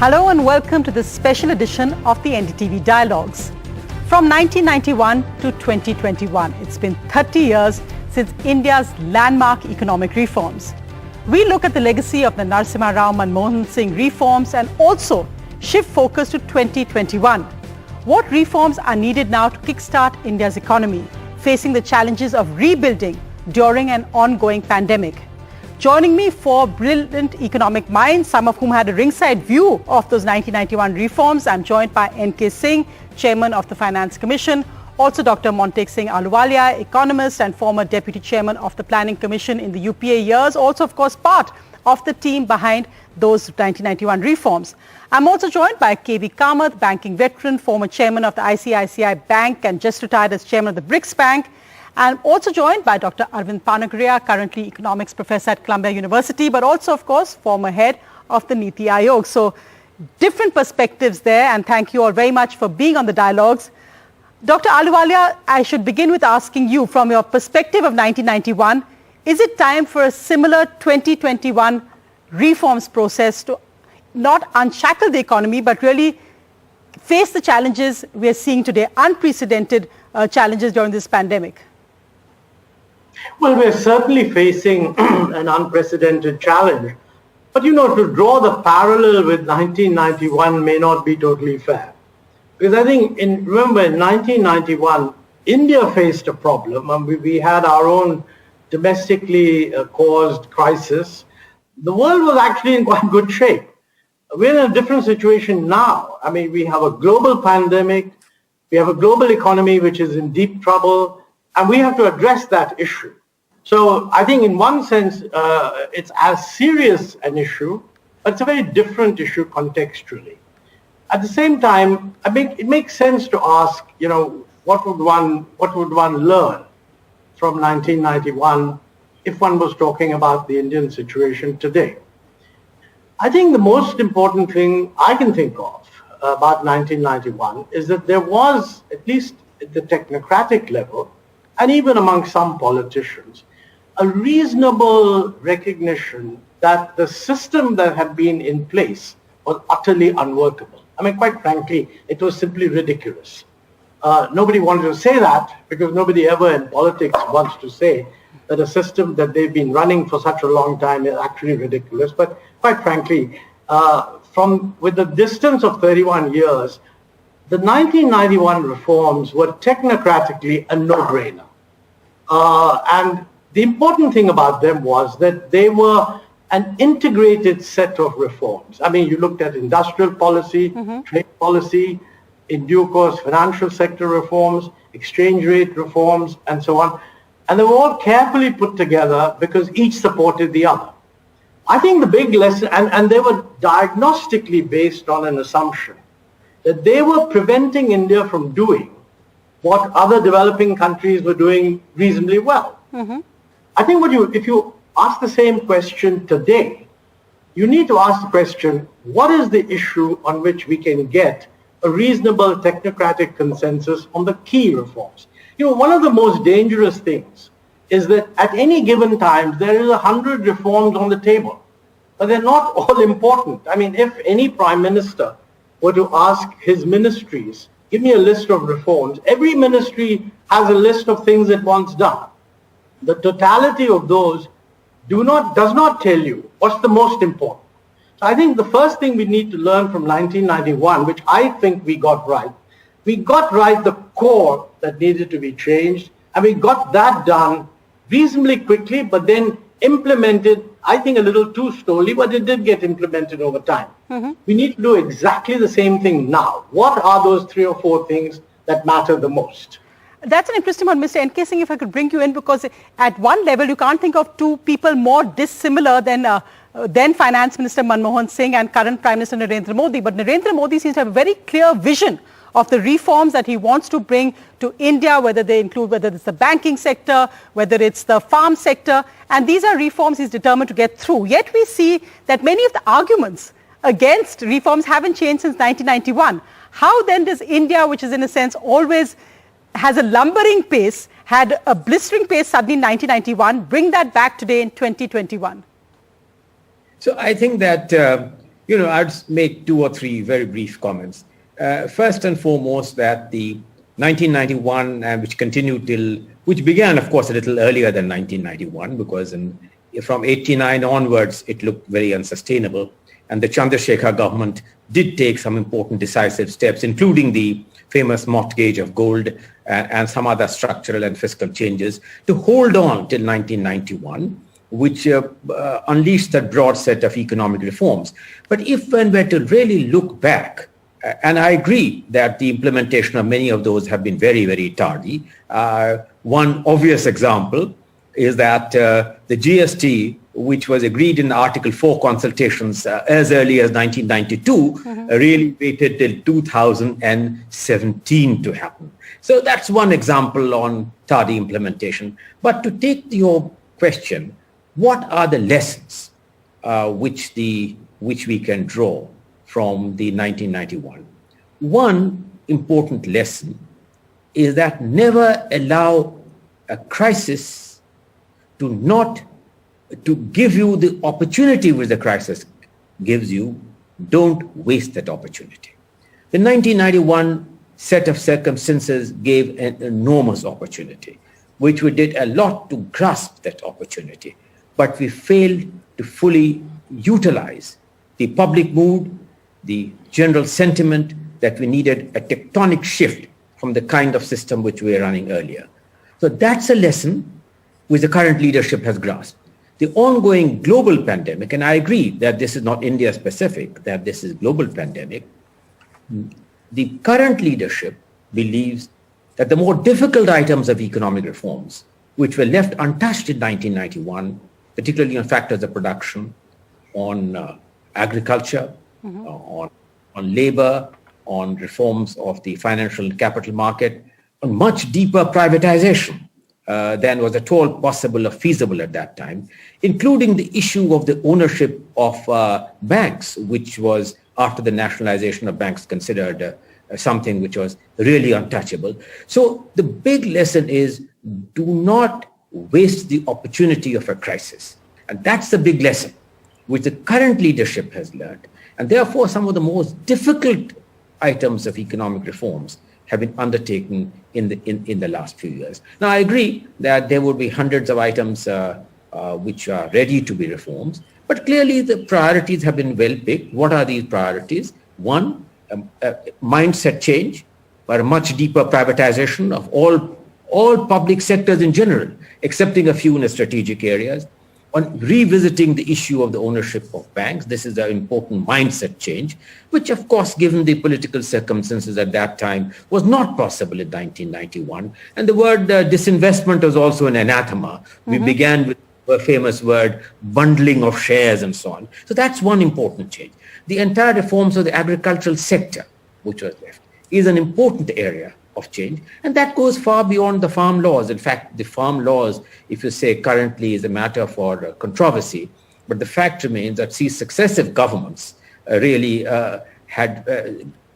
Hello and welcome to this special edition of the NDTV Dialogues. From 1991 to 2021, it's been 30 years since India's landmark economic reforms. We look at the legacy of the Narasimha Rao-Manmohan Singh reforms and also shift focus to 2021. What reforms are needed now to kickstart India's economy, facing the challenges of rebuilding during an ongoing pandemic? Joining me, four brilliant economic minds, some of whom had a ringside view of those 1991 reforms. I'm joined by N.K. Singh, Chairman of the Finance Commission, also Dr. Montek Singh Ahluwalia, economist and former Deputy Chairman of the Planning Commission in the UPA years, also of course part of the team behind those 1991 reforms. I'm also joined by K.V. Kamath, banking veteran, former Chairman of the ICICI Bank and just retired as Chairman of the BRICS Bank. I'm also joined by Dr. Arvind Panagriya, currently economics professor at Columbia University, but also, of course, former head of the Niti Aayog. So, different perspectives there, and thank you all very much for being on the dialogues. Dr. Ahluwalia, I should begin with asking you, from your perspective of 1991, is it time for a similar 2021 reforms process to not unshackle the economy, but really face the challenges we are seeing today, unprecedented challenges during this pandemic? Well, we're certainly facing an unprecedented challenge. But, to draw the parallel with 1991 may not be totally fair. Because I think, remember, in 1991, India faced a problem. And we had our own domestically caused crisis. The world was actually in quite good shape. We're in a different situation now. I mean, we have a global pandemic. We have a global economy which is in deep trouble. And we have to address that issue. So I think in one sense, it's as serious an issue, but it's a very different issue contextually. At the same time, it makes sense to ask, what would one learn from 1991 if one was talking about the Indian situation today? I think the most important thing I can think of about 1991 is that there was, at least at the technocratic level, and even among some politicians, a reasonable recognition that the system that had been in place was utterly unworkable. I mean, quite frankly, it was simply ridiculous. Nobody wanted to say that because nobody ever in politics wants to say that a system that they've been running for such a long time is actually ridiculous. But quite frankly, with the distance of 31 years, the 1991 reforms were technocratically a no-brainer. And the important thing about them was that they were an integrated set of reforms. I mean, you looked at industrial policy, trade policy, in due course, financial sector reforms, exchange rate reforms, and so on. And they were all carefully put together because each supported the other. I think the big lesson, and they were diagnostically based on an assumption that they were preventing India from doing what other developing countries were doing reasonably well. I think if you ask the same question today, you need to ask the question, what is the issue on which we can get a reasonable technocratic consensus on the key reforms? One of the most dangerous things is that at any given time, there is 100 reforms on the table, but they're not all important. I mean, if any prime minister were to ask his ministries, give me a list of reforms, every ministry has a list of things it wants done. The totality of those does not tell you what's the most important. So I think the first thing we need to learn from 1991, which I think we got right the core that needed to be changed, and we got that done reasonably quickly, but then implemented, I think, a little too slowly, but it did get implemented over time. We need to do exactly the same thing now. What are those 3 or 4 things that matter the most? That's an interesting one, Mr. N.K. Singh, if I could bring you in, because at one level, you can't think of two people more dissimilar than then Finance Minister Manmohan Singh and current Prime Minister Narendra Modi. But Narendra Modi seems to have a very clear vision of the reforms that he wants to bring to India, whether it's the banking sector, whether it's the farm sector. And these are reforms he's determined to get through. Yet we see that many of the arguments against reforms haven't changed since 1991. How then does India, which is in a sense always has a lumbering pace, had a blistering pace suddenly in 1991, bring that back today in 2021? So I think that, I'd make two or three very brief comments. First and foremost, that the 1991, which began, of course, a little earlier than 1991, because from 89 onwards, it looked very unsustainable. And the Chandrasekhar government did take some important decisive steps, including the famous mortgage of gold and some other structural and fiscal changes to hold on till 1991, which unleashed a broad set of economic reforms. But if one were to really look back, and I agree that the implementation of many of those have been very, very tardy. One obvious example is that the GST, which was agreed in Article 4 consultations as early as 1992, really waited till 2017 to happen. So that's one example on tardy implementation. But to take your question, what are the lessons which we can draw from the 1991? One important lesson is that never allow a crisis to give you the opportunity which the crisis gives you. Don't waste that opportunity. The 1991 set of circumstances gave an enormous opportunity, which we did a lot to grasp that opportunity, but we failed to fully utilize the public mood, the general sentiment that we needed a tectonic shift from the kind of system which we were running earlier. So that's a lesson which the current leadership has grasped. The ongoing global pandemic, and I agree that this is not India specific, that this is global pandemic, the current leadership believes that the more difficult items of economic reforms, which were left untouched in 1991, particularly on factors of production, on agriculture, on labor, on reforms of the financial and capital market, on much deeper privatization than was at all possible or feasible at that time, including the issue of the ownership of banks, which was, after the nationalization of banks, considered something which was really untouchable. So the big lesson is, do not waste the opportunity of a crisis. And that's the big lesson which the current leadership has learned. And therefore, some of the most difficult items of economic reforms have been undertaken in the last few years. Now, I agree that there would be hundreds of items which are ready to be reforms, but clearly the priorities have been well picked. What are these priorities? One, mindset change, but a much deeper privatization of all public sectors in general, excepting a few in the strategic areas. On revisiting the issue of the ownership of banks. This is an important mindset change, which of course, given the political circumstances at that time, was not possible in 1991. And the word disinvestment was also an anathema. We began with the famous word bundling of shares and so on. So that's one important change. The entire reforms of the agricultural sector, which was left, is an important area of change, and that goes far beyond the farm laws. In fact, the farm laws, if you say currently, is a matter for controversy, but the fact remains that successive governments really had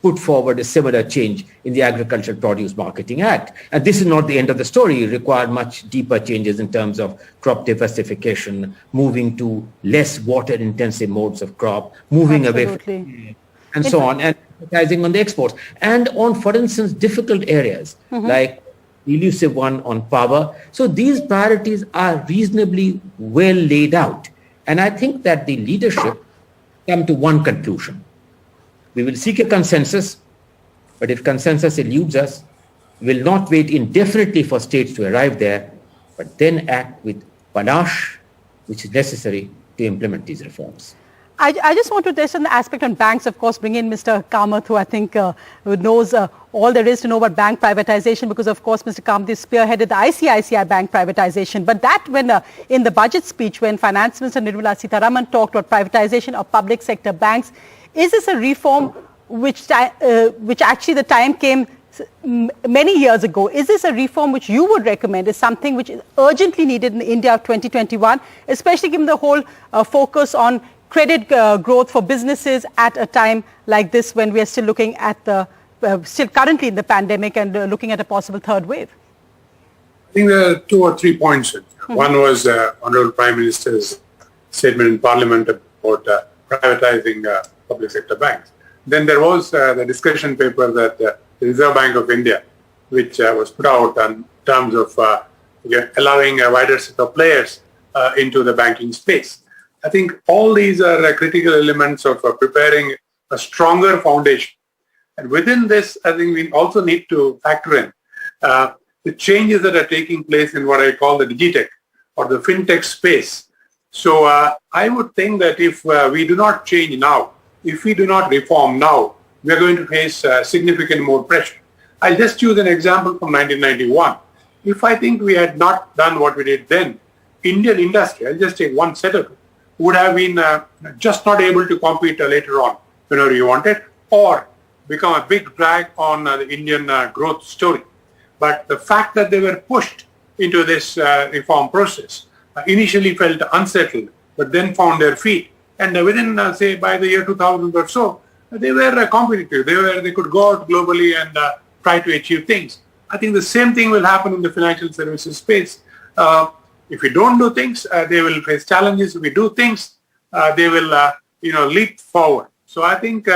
put forward a similar change in the Agricultural Produce Marketing Act. And this is not the end of the story. It required much deeper changes in terms of crop diversification, moving to less water-intensive modes of crop, moving away from, and so on, and advertising on the exports. And on, for instance, difficult areas like the elusive one on power. So these priorities are reasonably well laid out. And I think that the leadership come to one conclusion. We will seek a consensus, but if consensus eludes us, we will not wait indefinitely for states to arrive there, but then act with panache, which is necessary to implement these reforms. I just want to touch on the aspect on banks, of course, bring in Mr. Kamath, who I think knows all there is to know about bank privatization, because, of course, Mr. Kamath spearheaded the ICICI bank privatization. But that, when in the budget speech, when Finance Minister Nirmala Sitharaman talked about privatization of public sector banks, is this a reform which actually the time came many years ago? Is this a reform which you would recommend is something which is urgently needed in India of 2021, especially given the whole focus on credit growth for businesses at a time like this, when we are still looking at still currently in the pandemic and looking at a possible third wave? I think there are 2 or 3 points. One was Honorable Prime Minister's statement in Parliament about privatizing public sector banks. Then there was the discussion paper that the Reserve Bank of India, which was put out in terms of allowing a wider set of players into the banking space. I think all these are critical elements of preparing a stronger foundation. And within this, I think we also need to factor in the changes that are taking place in what I call the digitech or the fintech space. So I would think that if we do not change now, if we do not reform now, we are going to face significant more pressure. I'll just use an example from 1991. If I think we had not done what we did then, Indian industry, I'll just take one set of it, would have been just not able to compete later on whenever you wanted, or become a big drag on the Indian growth story. But the fact that they were pushed into this reform process initially felt unsettled, but then found their feet. And within, say, by the year 2000 or so, they were competitive. They could go out globally and try to achieve things. I think the same thing will happen in the financial services space. If we don't do things, they will face challenges. If we do things, they will, leap forward. So I think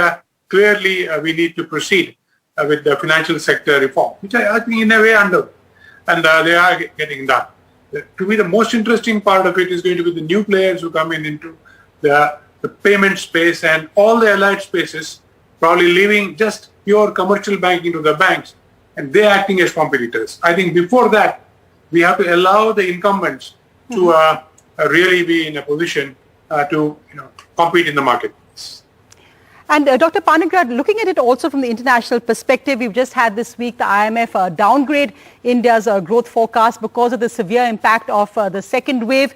clearly we need to proceed with the financial sector reform, which I think in a way under, and they are getting done. To me, the most interesting part of it is going to be the new players who come in into the payment space and all the allied spaces, probably leaving just pure commercial banking to the banks, and they acting as competitors. I think before that, we have to allow the incumbents to really be in a position to compete in the market. And Dr. Panigrad, looking at it also from the international perspective, we've just had this week the IMF downgrade India's growth forecast because of the severe impact of the second wave.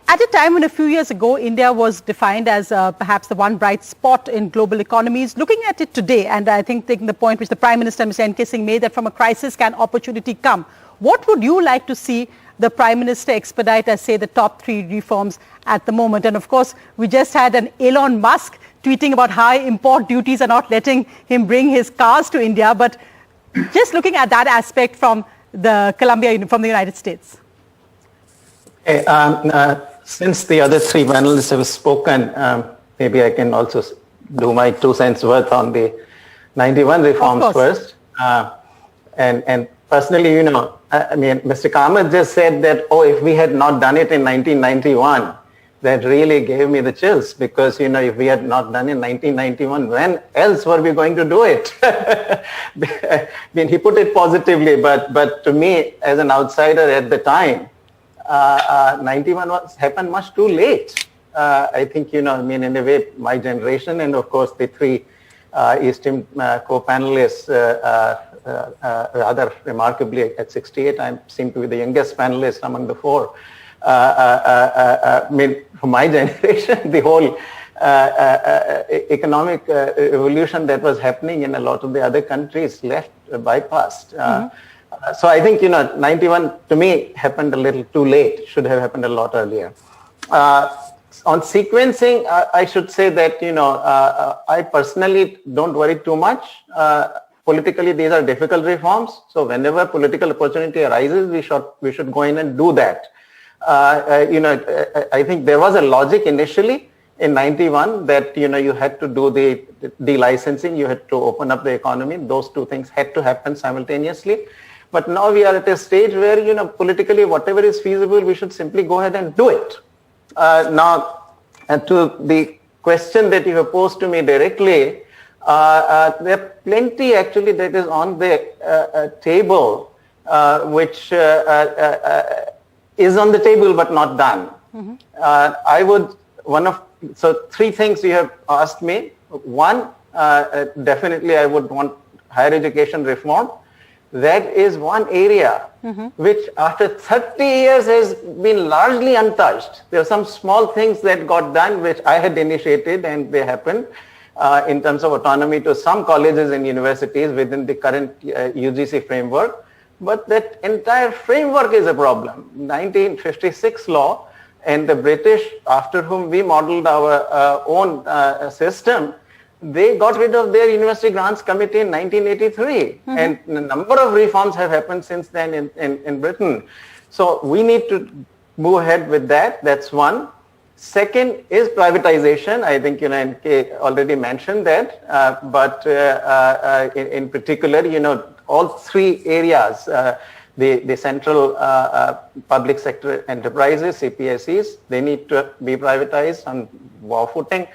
At a time when a few years ago, India was defined as perhaps the one bright spot in global economies. Looking at it today, and I think taking the point which the Prime Minister, Mr. N.K. Singh, made that from a crisis can opportunity come. What would you like to see the Prime Minister expedite as, say, the top 3 reforms at the moment? And of course, we just had an Elon Musk tweeting about how import duties are not letting him bring his cars to India. But just looking at that aspect from the United States. Hey, since the other 3 panelists have spoken, maybe I can also do my 2 cents worth on the 91 reforms first. And personally, I mean, Mr. Kamath just said that, if we had not done it in 1991, that really gave me the chills, because, if we had not done it in 1991, when else were we going to do it? I mean, he put it positively, but to me, as an outsider at the time, 91 happened much too late. I think, in a way, my generation and, of course, the 3 esteemed co-panelists, rather remarkably at 68, I seem to be the youngest panelist among the 4. I mean, for my generation, the whole economic evolution that was happening in a lot of the other countries left bypassed. So I think, 91 to me happened a little too late, should have happened a lot earlier. On sequencing, I should say that, I personally don't worry too much. Politically, these are difficult reforms. So whenever political opportunity arises, we should go in and do that. I think there was a logic initially in 91 that, you had to do the delicensing, you had to open up the economy. Those 2 things had to happen simultaneously. But now we are at a stage where, politically, whatever is feasible, we should simply go ahead and do it. Now, to the question that you have posed to me directly, there are plenty actually that is on the table, which is on the table but not done. So 3 things you have asked me. One, definitely I would want higher education reform. That is one area which after 30 years has been largely untouched. There are some small things that got done which I had initiated, and they happened in terms of autonomy to some colleges and universities within the current UGC framework. But that entire framework is a problem. 1956 law and the British, after whom we modeled our own system, they got rid of their University Grants Committee in 1983. And a number of reforms have happened since then in Britain. So we need to move ahead with that. That's one. Second is privatization. I think, NK already mentioned that, but in particular, all three areas, the central public sector enterprises, CPSEs, they need to be privatized on war footing,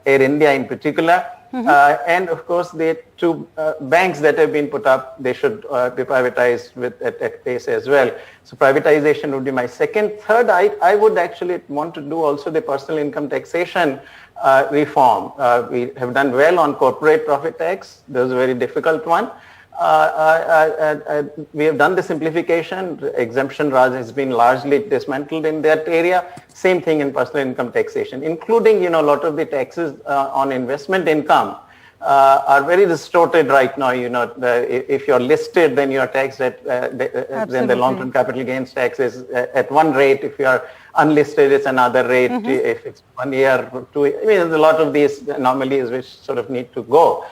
Air India in particular. And of course, the two banks that have been put up, they should be privatized at pace as well. So privatization would be my second. Third, I would actually want to do also the personal income taxation reform. We have done well on corporate profit tax. That was a very difficult one. We have done the simplification. Exemption Raj has been largely dismantled in that area. Same thing in personal income taxation, including, a lot of the taxes on investment income are very distorted right now. If you're listed, then you're taxed at, then the long-term capital gains tax is at one rate. If you're unlisted, it's another rate. If it's 1 year, 2 years, there's a lot of these anomalies which sort of need to go.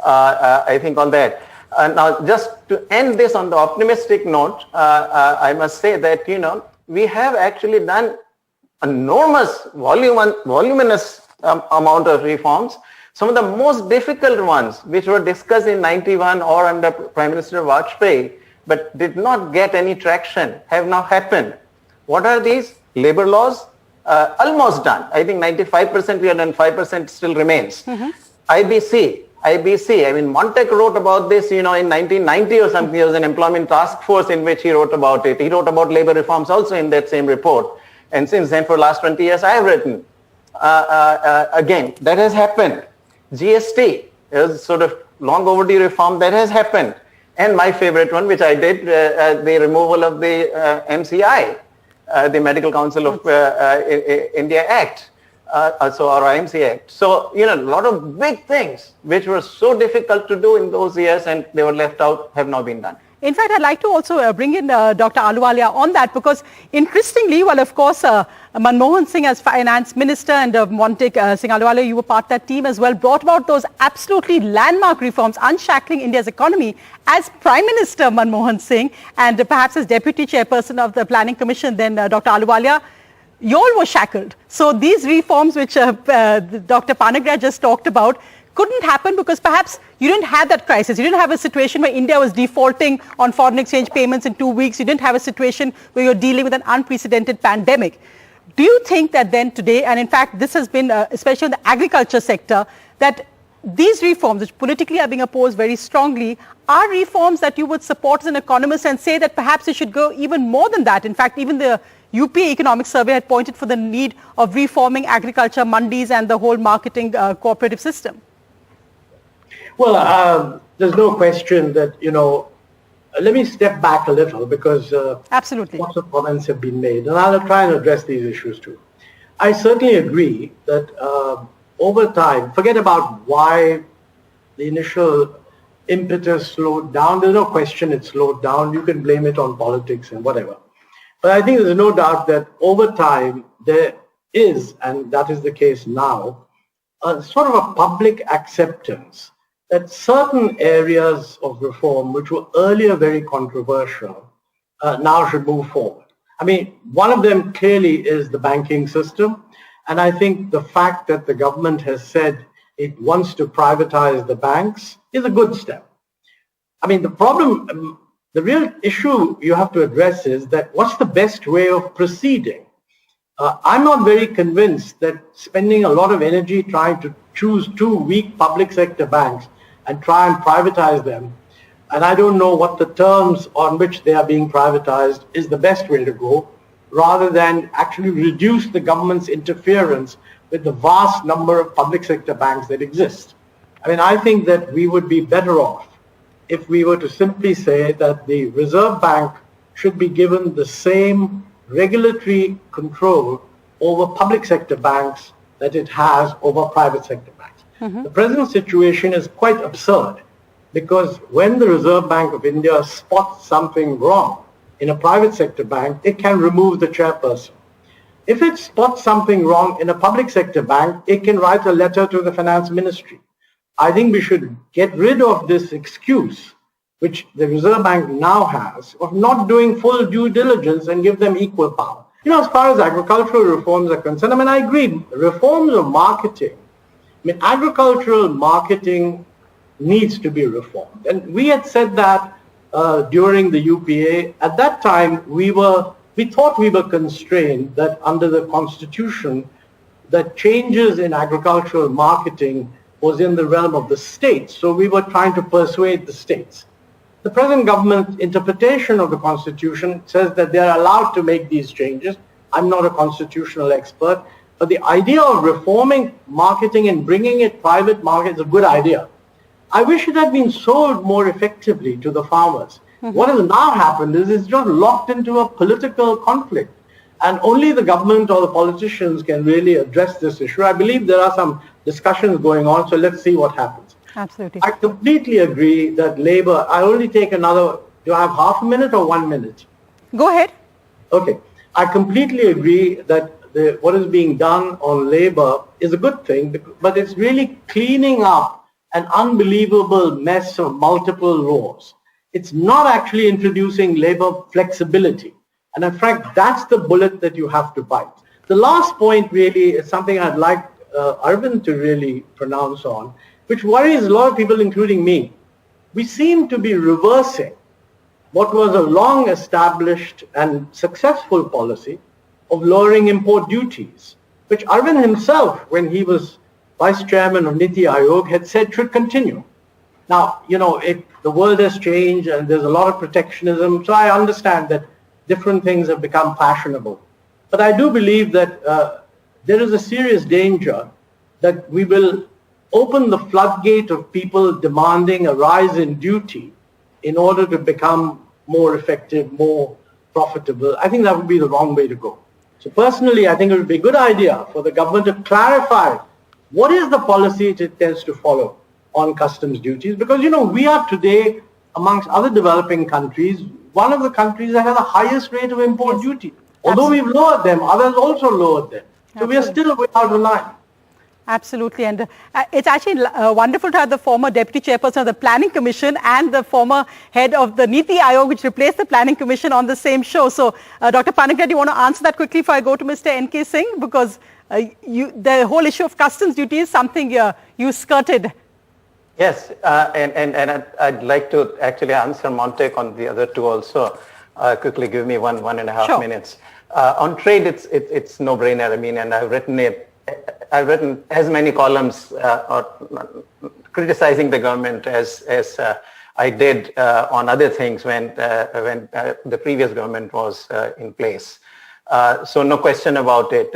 I think on that. Now, just to end this on the optimistic note, I must say that, we have actually done enormous voluminous amount of reforms. Some of the most difficult ones, which were discussed in 91 or under Prime Minister Vajpayee, but did not get any traction, have now happened. What are these? Labor laws, almost done. I think 95% we have done, 5% still remains. IBC, Montek wrote about this, in 1990 or something. There was an employment task force in which he wrote about it. He wrote about labor reforms also in that same report. And since then, for the last 20 years, I have written. Again, that has happened. GST is sort of long overdue reform that has happened. And my favorite one, which I did, the removal of the MCI, the Medical Council of India Act. So our IMC Act. So, a lot of big things which were so difficult to do in those years and they were left out have now been done. In fact, I'd like to also bring in Dr. Ahluwalia on that, because interestingly, well, of course, Manmohan Singh as finance minister and Montek Singh Ahluwalia, you were part of that team as well, brought about those absolutely landmark reforms, unshackling India's economy. As Prime Minister Manmohan Singh and perhaps as Deputy Chairperson of the Planning Commission, then Dr. Ahluwalia, you all were shackled. So these reforms which Dr. Panagra just talked about couldn't happen because perhaps you didn't have that crisis. You didn't have a situation where India was defaulting on foreign exchange payments in 2 weeks. You didn't have a situation where you're dealing with an unprecedented pandemic. Do you think that then today, and in fact this has been, especially in the agriculture sector, that these reforms, which politically are being opposed very strongly, are reforms that you would support as an economist and say that perhaps it should go even more than that? In fact, even the UP Economic Survey had pointed for the need of reforming agriculture, mandis and the whole marketing cooperative system. Well, there's no question that, let me step back a little because absolutely lots of comments have been made, and I'll try and address these issues too. I certainly agree that over time, forget about why the initial impetus slowed down. There's no question it slowed down. You can blame it on politics and whatever. But I think there's no doubt that over time there is, and that is the case now, a sort of a public acceptance that certain areas of reform, which were earlier very controversial, now should move forward. One of them clearly is the banking system. And I think the fact that the government has said it wants to privatize the banks is a good step. The problem, the real issue you have to address is that what's the best way of proceeding? I'm not very convinced that spending a lot of energy trying to choose 2 weak public sector banks and try and privatize them, and I don't know what the terms on which they are being privatized is the best way to go, rather than actually reduce the government's interference with the vast number of public sector banks that exist. I think that we would be better off if we were to simply say that the Reserve Bank should be given the same regulatory control over public sector banks that it has over private sector banks. The present situation is quite absurd because when the Reserve Bank of India spots something wrong in a private sector bank, it can remove the chairperson. If it spots something wrong in a public sector bank, it can write a letter to the finance ministry. I think we should get rid of this excuse, which the Reserve Bank now has, of not doing full due diligence and give them equal power. As far as agricultural reforms are concerned, I agree, reforms of marketing. Agricultural marketing needs to be reformed. And we had said that during the UPA. At that time, we thought we were constrained that under the Constitution, that changes in agricultural marketing was in the realm of the states. So we were trying to persuade the states. The present government interpretation of the Constitution says that they are allowed to make these changes. I'm not a constitutional expert, but the idea of reforming marketing and bringing it private market is a good idea. I wish it had been sold more effectively to the farmers. What has now happened is it's just locked into a political conflict. And only the government or the politicians can really address this issue. I believe there are some discussions going on, so let's see what happens. Absolutely. I completely agree that Labour, I only take another, do I have half a minute or 1 minute? Go ahead. Okay. I completely agree that what is being done on Labour is a good thing, but it's really cleaning up an unbelievable mess of multiple laws. It's not actually introducing Labour flexibility. And in fact, that's the bullet that you have to bite. The last point really is something I'd like Arvind to really pronounce on, which worries a lot of people, including me. We seem to be reversing what was a long established and successful policy of lowering import duties, which Arvind himself, when he was vice chairman of Niti Aayog, had said should continue. Now, the world has changed and there's a lot of protectionism, so I understand that different things have become fashionable. But I do believe that there is a serious danger that we will open the floodgate of people demanding a rise in duty in order to become more effective, more profitable. I think that would be the wrong way to go. So personally, I think it would be a good idea for the government to clarify what is the policy it intends to follow on customs duties. Because, we are today, amongst other developing countries, one of the countries that has the highest rate of import duty. Although we've lowered them, others also lowered them. So we are still way out of line. Absolutely. And it's actually wonderful to have the former Deputy Chairperson of the Planning Commission and the former head of the Niti Aayog, which replaced the Planning Commission, on the same show. So, Dr. Panicker, do you want to answer that quickly before I go to Mr. N.K. Singh? Because the whole issue of customs duty is something you skirted. Yes, and I'd like to actually answer Montek on the other two also. Quickly give me one and a half minutes. On trade, it's no-brainer. And I've written as many columns criticizing the government as I did on other things when the previous government was in place. So no question about it.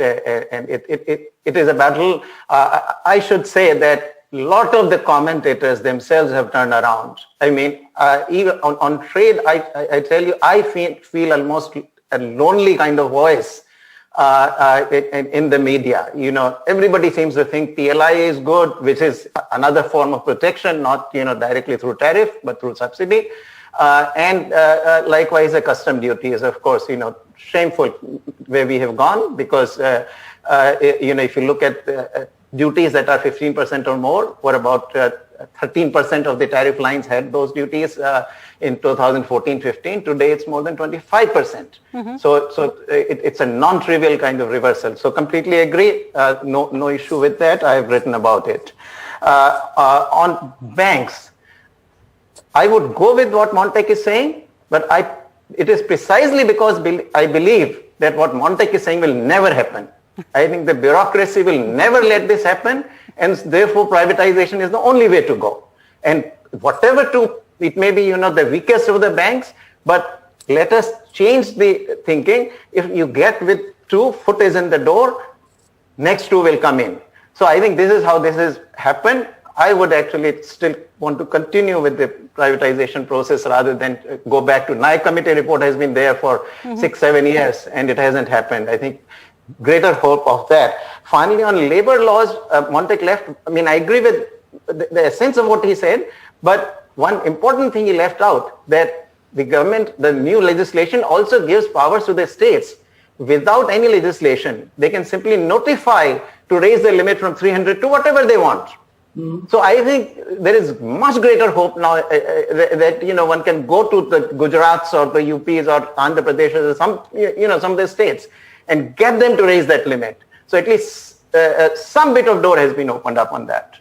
And it is a battle. I should say that a lot of the commentators themselves have turned around. Even on trade, I tell you, I feel almost a lonely kind of voice in the media. Everybody seems to think PLI is good, which is another form of protection, not directly through tariff, but through subsidy. And likewise, the custom duty is, of course, shameful where we have gone, because if you look at duties that are 15% or more, for about 13% of the tariff lines had those duties in 2014-15. Today, it's more than 25%. So it's a non-trivial kind of reversal. So completely agree. No issue with that. I have written about it. On banks, I would go with what Montek is saying, but it is precisely because I believe that what Montek is saying will never happen. I think the bureaucracy will never let this happen, and therefore privatization is the only way to go. And whatever it may be, the weakest of the banks, but let us change the thinking. If you get with 2, foot is in the door, next 2 will come in. So I think this is how this has happened. I would actually still want to continue with the privatization process rather than go back to Naik committee report has been there for 6-7 years and it hasn't happened. I think greater hope of that. Finally, on labor laws, Montek left. I agree with the essence of what he said, but one important thing he left out, that the government, the new legislation also gives powers to the states. Without any legislation, they can simply notify to raise the limit from 300 to whatever they want. So I think there is much greater hope now that one can go to the Gujarats or the UPs or Andhra Pradesh or some of the states and get them to raise that limit. So at least some bit of door has been opened up on that.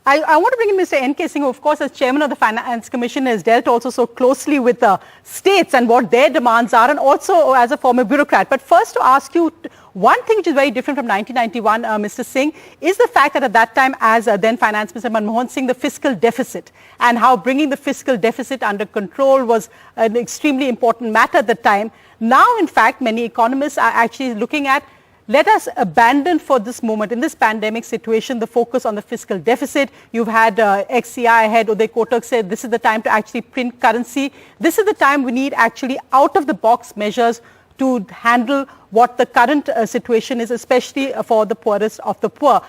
I want to bring in Mr. N.K. Singh, who, of course, as chairman of the Finance Commission, has dealt also so closely with the states and what their demands are, and also as a former bureaucrat. But first, to ask you, one thing which is very different from 1991, Mr. Singh, is the fact that at that time, as then Finance Minister Manmohan Singh, the fiscal deficit, and how bringing the fiscal deficit under control was an extremely important matter at the time. Now, in fact, many economists are actually looking at, let us abandon for this moment, in this pandemic situation, the focus on the fiscal deficit. You've had ex-CI head Uday Kotak say this is the time to actually print currency. This is the time we need actually out-of-the-box measures to handle what the current situation is, especially for the poorest of the poor.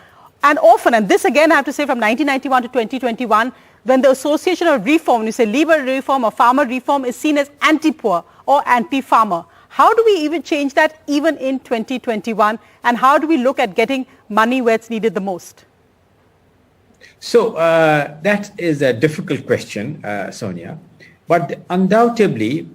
And often, and this again I have to say from 1991 to 2021, when the association of reform, when you say labor reform or farmer reform, is seen as anti-poor or anti-farmer. How do we even change that even in 2021? And how do we look at getting money where it's needed the most? So that is a difficult question, Sonia. But undoubtedly,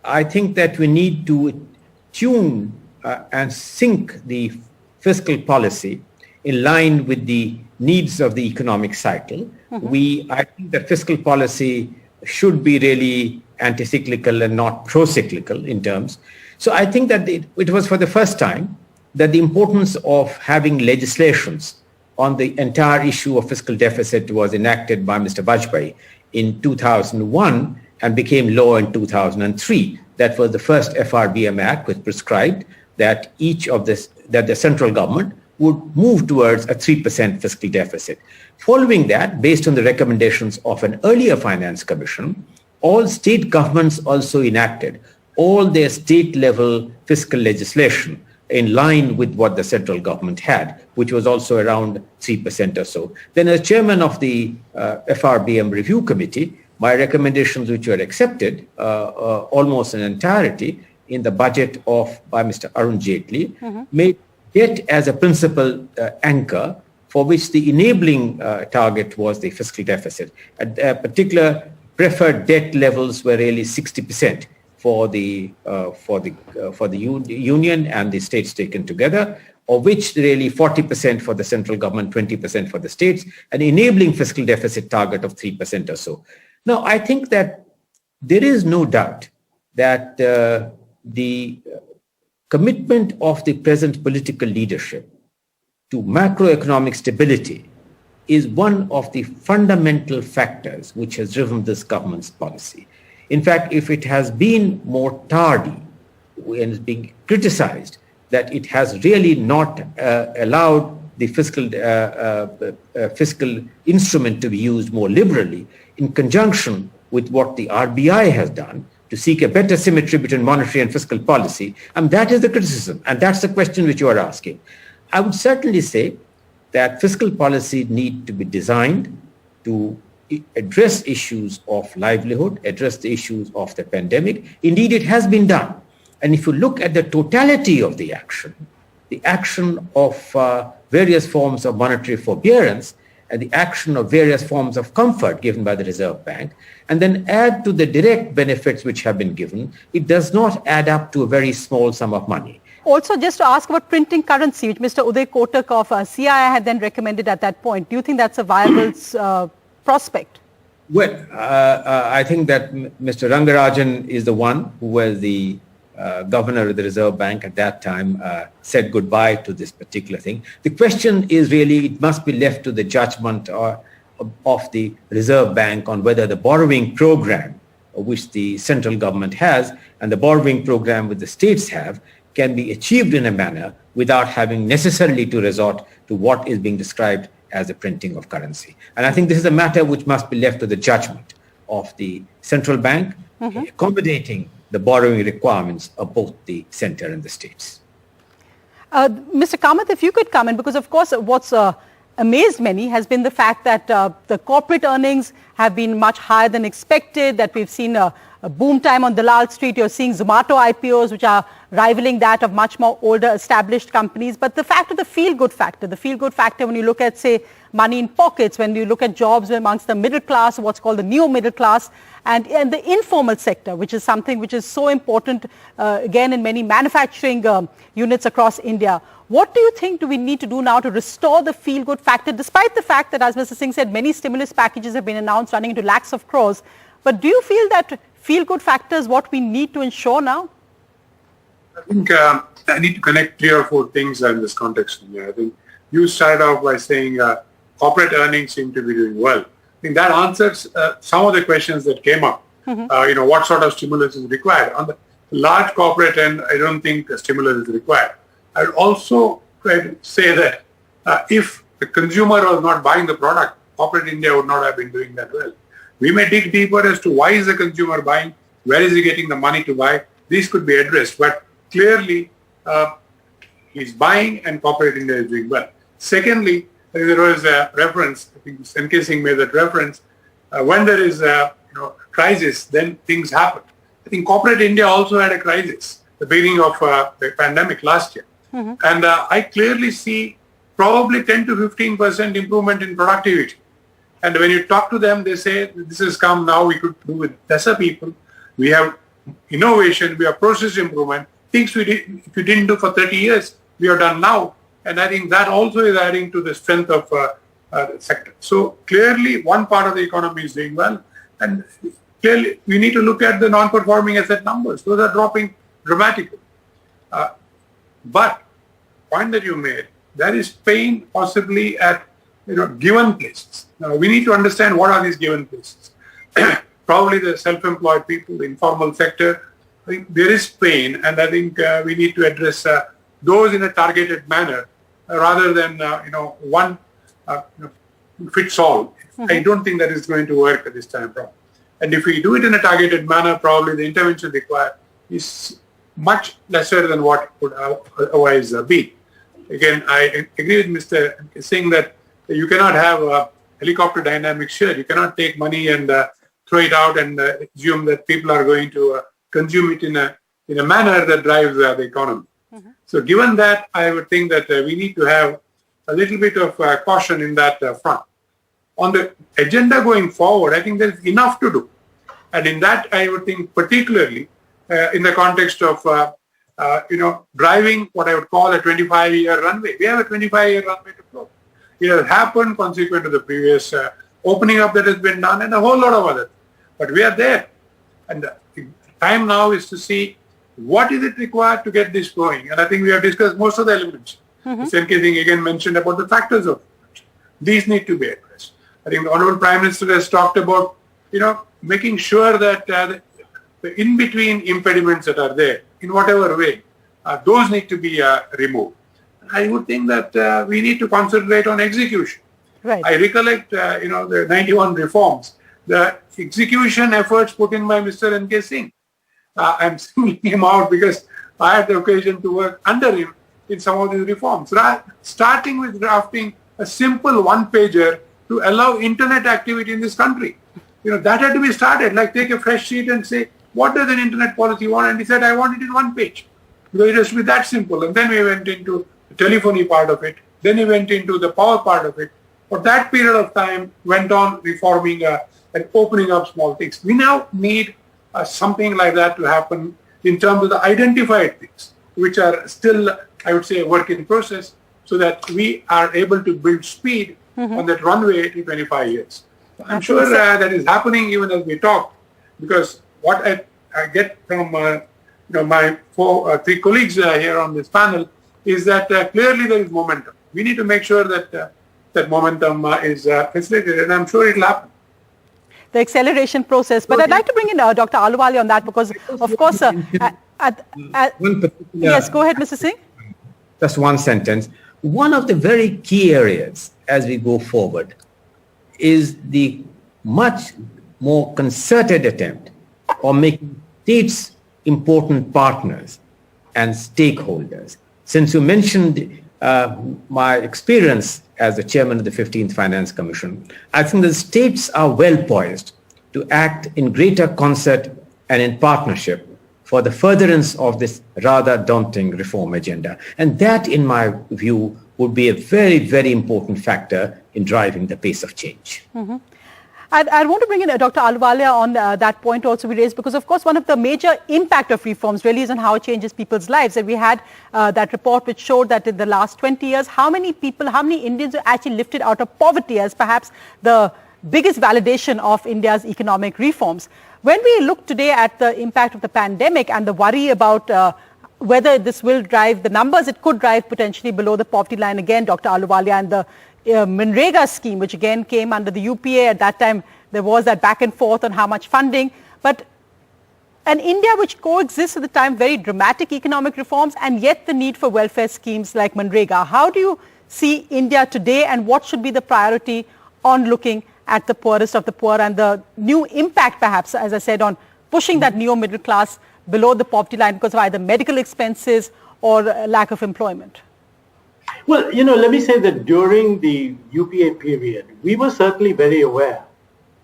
I think that we need to tune and sync the fiscal policy in line with the needs of the economic cycle. I think that fiscal policy should be really anti-cyclical and not pro-cyclical in terms. So I think that it was for the first time that the importance of having legislations on the entire issue of fiscal deficit was enacted by Mr. Vajpayee in 2001 and became law in 2003. That was the first FRBM Act, which prescribed that that the central government would move towards a 3% fiscal deficit. Following that, based on the recommendations of an earlier finance commission, all state governments also enacted all their state-level fiscal legislation in line with what the central government had, which was also around 3% or so. Then as chairman of the FRBM Review Committee, my recommendations, which were accepted almost in entirety in the budget by Mr. Arun Jaitley, made debt as a principal anchor for which the enabling target was the fiscal deficit. At particular preferred debt levels were really 60% for the union and the states taken together, of which really 40% for the central government, 20% for the states, an enabling fiscal deficit target of 3% or so. Now, I think that there is no doubt that the commitment of the present political leadership to macroeconomic stability is one of the fundamental factors which has driven this government's policy. In fact, if it has been more tardy and is being criticized that it has really not allowed the fiscal instrument to be used more liberally in conjunction with what the RBI has done to seek a better symmetry between monetary and fiscal policy, and that is the criticism, and that's the question which you are asking. I would certainly say that fiscal policy need to be designed to address issues of livelihood, address the issues of the pandemic. Indeed, it has been done. And if you look at the totality of the action of various forms of monetary forbearance and the action of various forms of comfort given by the Reserve Bank, and then add to the direct benefits which have been given, it does not add up to a very small sum of money. Also, just to ask about printing currency, which Mr. Uday Kotak of CII had then recommended at that point. Do you think that's a viable prospect? Well, I think that Mr. Rangarajan is the one who was the governor of the Reserve Bank at that time, said goodbye to this particular thing. The question is really, it must be left to the judgment of the Reserve Bank on whether the borrowing program which the central government has and the borrowing program which the states have can be achieved in a manner without having necessarily to resort to what is being described as the printing of currency. And I think this is a matter which must be left to the judgment of the central bank, accommodating the borrowing requirements of both the center and the states. Mr. Kamath, if you could come in, because of course what's amazed many has been the fact that the corporate earnings have been much higher than expected, that we've seen a boom time on Dalal Street. You're seeing Zomato IPOs, which are rivaling that of much more older established companies. But the fact of the feel-good factor when you look at, say, money in pockets, when you look at jobs amongst the middle class, what's called the neo middle class, and the informal sector, which is something which is so important, again, in many manufacturing units across India. What do you think do we need to do now to restore the feel-good factor, despite the fact that, as Mr. Singh said, many stimulus packages have been announced running into lakhs of crores? But do you feel that feel-good factor is what we need to ensure now? I think I need to connect 3 or 4 things in this context. I think you started off by saying corporate earnings seem to be doing well. I think that answers some of the questions that came up. What sort of stimulus is required? On the large corporate end, I don't think a stimulus is required. I would also try to say that if the consumer was not buying the product, corporate India would not have been doing that well. We may dig deeper as to why is the consumer buying, where is he getting the money to buy. These could be addressed, but clearly he's buying and corporate India is doing well. Secondly, there was a reference, I think NK Singh made that reference, when there is a crisis, then things happen. I think corporate India also had a crisis, the beginning of the pandemic last year. And I clearly see probably 10 to 15% improvement in productivity. And when you talk to them, they say, this has come now, we could do with lesser people. We have innovation, we have process improvement, things we didn't do for 30 years, we have done now. And I think that also is adding to the strength of the sector. So clearly, one part of the economy is doing well. And clearly, we need to look at the non-performing asset numbers. Those are dropping dramatically. But point that you made, there is pain possibly at given places. Now, we need to understand what are these given places. Probably the self-employed people, the informal sector. I think there is pain, and I think we need to address those in a targeted manner rather than one fits all. I don't think that is going to work at this time. And if we do it in a targeted manner, probably the intervention required is much lesser than what it would otherwise be. Again, I agree with Mr. Singh that you cannot have a helicopter dynamics here. You cannot take money and throw it out and assume that people are going to consume it in a manner that drives the economy. So given that, I would think that we need to have a little bit of caution in that front. On the agenda going forward, I think there's enough to do. And in that, I would think particularly in the context of, driving what I would call a 25-year runway. We have a 25-year runway to go. It has happened consequent to the previous opening up that has been done and a whole lot of other things. But we are there. And the time now is to see what is it required to get this going. And I think we have discussed most of the elements. Mr. NK Singh again mentioned about the factors of it. These need to be addressed. I think the Honorable Prime Minister has talked about, making sure that the in-between impediments that are there, in whatever way, those need to be removed. I would think that we need to concentrate on execution. Right. I recollect, the 91 reforms, the execution efforts put in by Mr. NK Singh. I'm singling him out because I had the occasion to work under him in some of these reforms. Starting with drafting a simple one-pager to allow internet activity in this country. That had to be started. Like take a fresh sheet and say, what does an internet policy want? And he said, I want it in one page. Because it has to be that simple. And then we went into the telephony part of it. Then we went into the power part of it. For that period of time, went on reforming and opening up small things. We now need something like that to happen in terms of the identified things, which are still, I would say, a work in process, so that we are able to build speed on that runway to 25 years. I'm sure that is happening even as we talk, because what I get from my 3 colleagues here on this panel is that clearly there is momentum. We need to make sure that that momentum is facilitated, and I'm sure it will happen. The acceleration process. But I'd like to bring in Dr. Ahluwalia on that because, of course, yes, go ahead, Mr. Singh. Just one sentence. One of the very key areas as we go forward is the much more concerted attempt on making states important partners and stakeholders. Since you mentioned my experience as the chairman of the 15th Finance Commission, I think the states are well poised to act in greater concert and in partnership for the furtherance of this rather daunting reform agenda. And that, in my view, would be a very, very important factor in driving the pace of change. I want to bring in Dr. Ahluwalia on that point also we raised, because of course one of the major impact of reforms really is on how it changes people's lives. And we had that report which showed that in the last 20 years, how many Indians are actually lifted out of poverty as perhaps the biggest validation of India's economic reforms. When we look today at the impact of the pandemic and the worry about whether this will drive the numbers, it could drive potentially below the poverty line again, Dr. Ahluwalia, and the Manrega scheme, which again came under the UPA. At that time, there was that back and forth on how much funding. But an India which coexists at the time, very dramatic economic reforms, and yet the need for welfare schemes like Manrega. How do you see India today, and what should be the priority on looking at the poorest of the poor and the new impact, perhaps, as I said, on pushing that neo-middle class below the poverty line because of either medical expenses or lack of employment? Well, let me say that during the UPA period, we were certainly very aware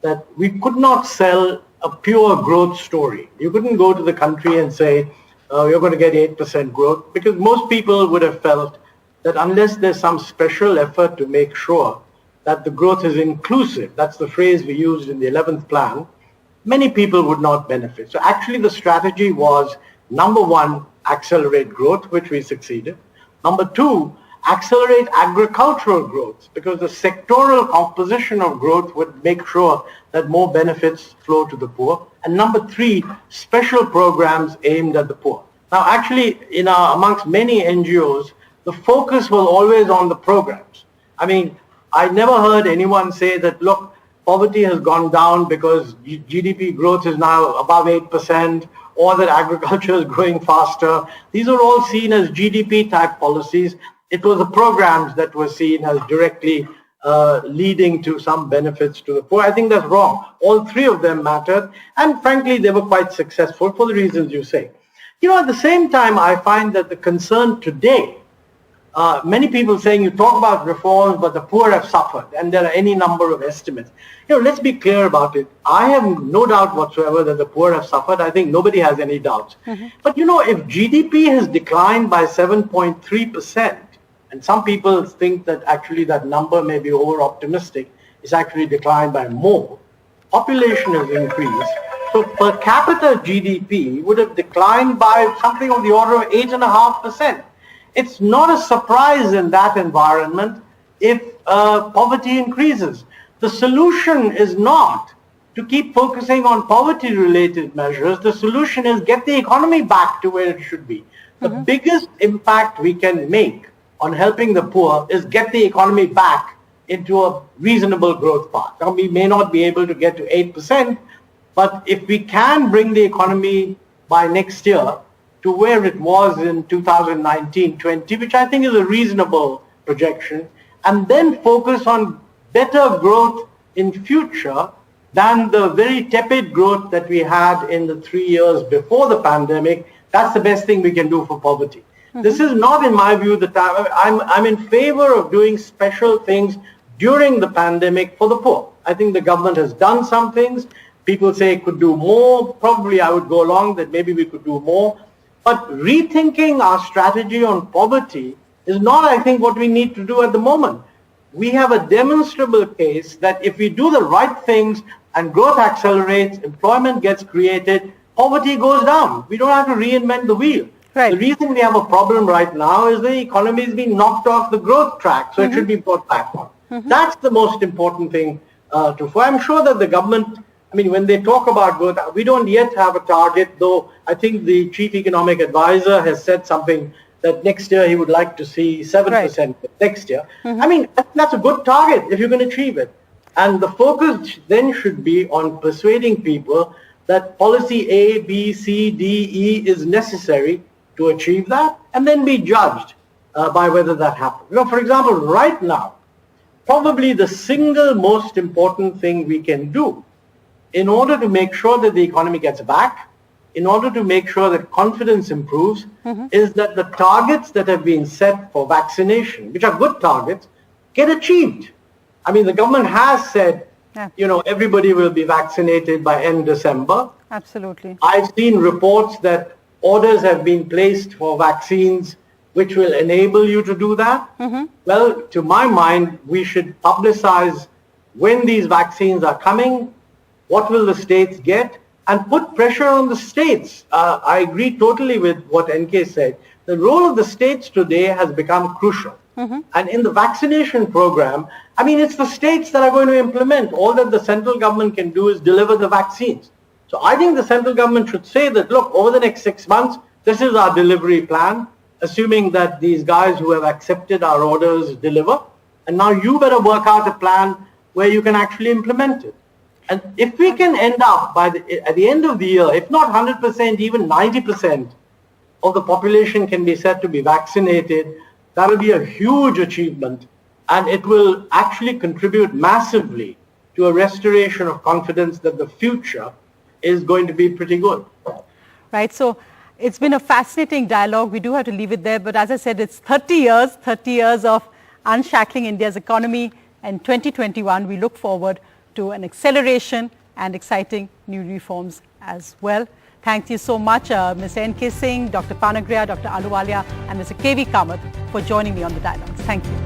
that we could not sell a pure growth story. You couldn't go to the country and say, you're going to get 8% growth, because most people would have felt that unless there's some special effort to make sure that the growth is inclusive, that's the phrase we used in the 11th plan, many people would not benefit. So actually the strategy was, number one, accelerate growth, which we succeeded. Number two, accelerate agricultural growth, because the sectoral composition of growth would make sure that more benefits flow to the poor. And number three, special programs aimed at the poor. Now, actually, amongst many NGOs, the focus was always on the programs. I mean, I never heard anyone say that, look, poverty has gone down because GDP growth is now above 8%, or that agriculture is growing faster. These are all seen as GDP-type policies. It was the programs that were seen as directly leading to some benefits to the poor. I think that's wrong. All three of them mattered, and frankly, they were quite successful for the reasons you say. At the same time, I find that the concern today, many people saying you talk about reforms, but the poor have suffered, and there are any number of estimates. Let's be clear about it. I have no doubt whatsoever that the poor have suffered. I think nobody has any doubts. But if GDP has declined by 7.3%, and some people think that actually that number may be over-optimistic, it's actually declined by more. Population has increased. So per capita GDP would have declined by something of the order of 8.5%. It's not a surprise in that environment if poverty increases. The solution is not to keep focusing on poverty-related measures. The solution is get the economy back to where it should be. The biggest impact we can make on helping the poor is get the economy back into a reasonable growth path. Now, we may not be able to get to 8%, but if we can bring the economy by next year to where it was in 2019-20, which I think is a reasonable projection, and then focus on better growth in future than the very tepid growth that we had in the 3 years before the pandemic, that's the best thing we can do for poverty. This is not, in my view, the time. I'm in favor of doing special things during the pandemic for the poor. I think the government has done some things. People say it could do more. Probably I would go along that maybe we could do more. But rethinking our strategy on poverty is not, I think, what we need to do at the moment. We have a demonstrable case that if we do the right things and growth accelerates, employment gets created, poverty goes down. We don't have to reinvent the wheel. Right. The reason we have a problem right now is the economy is being knocked off the growth track, so it should be brought back on. That's the most important thing I'm sure that the government, when they talk about growth, we don't yet have a target, though I think the chief economic advisor has said something that next year he would like to see 7% next year. That's a good target if you can achieve it. And the focus then should be on persuading people that policy A, B, C, D, E is necessary to achieve that, and then be judged by whether that happens. For example, right now, probably the single most important thing we can do in order to make sure that the economy gets back, in order to make sure that confidence improves, is that the targets that have been set for vaccination, which are good targets, get achieved. The government has said, everybody will be vaccinated by end December. Absolutely. I've seen reports that orders have been placed for vaccines which will enable you to do that? Well, to my mind, we should publicize when these vaccines are coming, what will the states get, and put pressure on the states. I agree totally with what NK said. The role of the states today has become crucial. And in the vaccination program, I mean, it's the states that are going to implement. All that the central government can do is deliver the vaccines. So I think the central government should say that, look, over the next 6 months, this is our delivery plan, assuming that these guys who have accepted our orders deliver. And now you better work out a plan where you can actually implement it. And if we can end up at the end of the year, if not 100%, even 90% of the population can be said to be vaccinated, that will be a huge achievement, and it will actually contribute massively to a restoration of confidence that the future is going to be pretty good. Right. So it's been a fascinating dialogue. We do have to leave it there. But as I said, it's 30 years of unshackling India's economy. And 2021, we look forward to an acceleration and exciting new reforms as well. Thank you so much, Mr. N.K. Singh, Dr. Panagria, Dr. Ahluwalia, and Mr. K.V. Kamath for joining me on the dialogues. Thank you.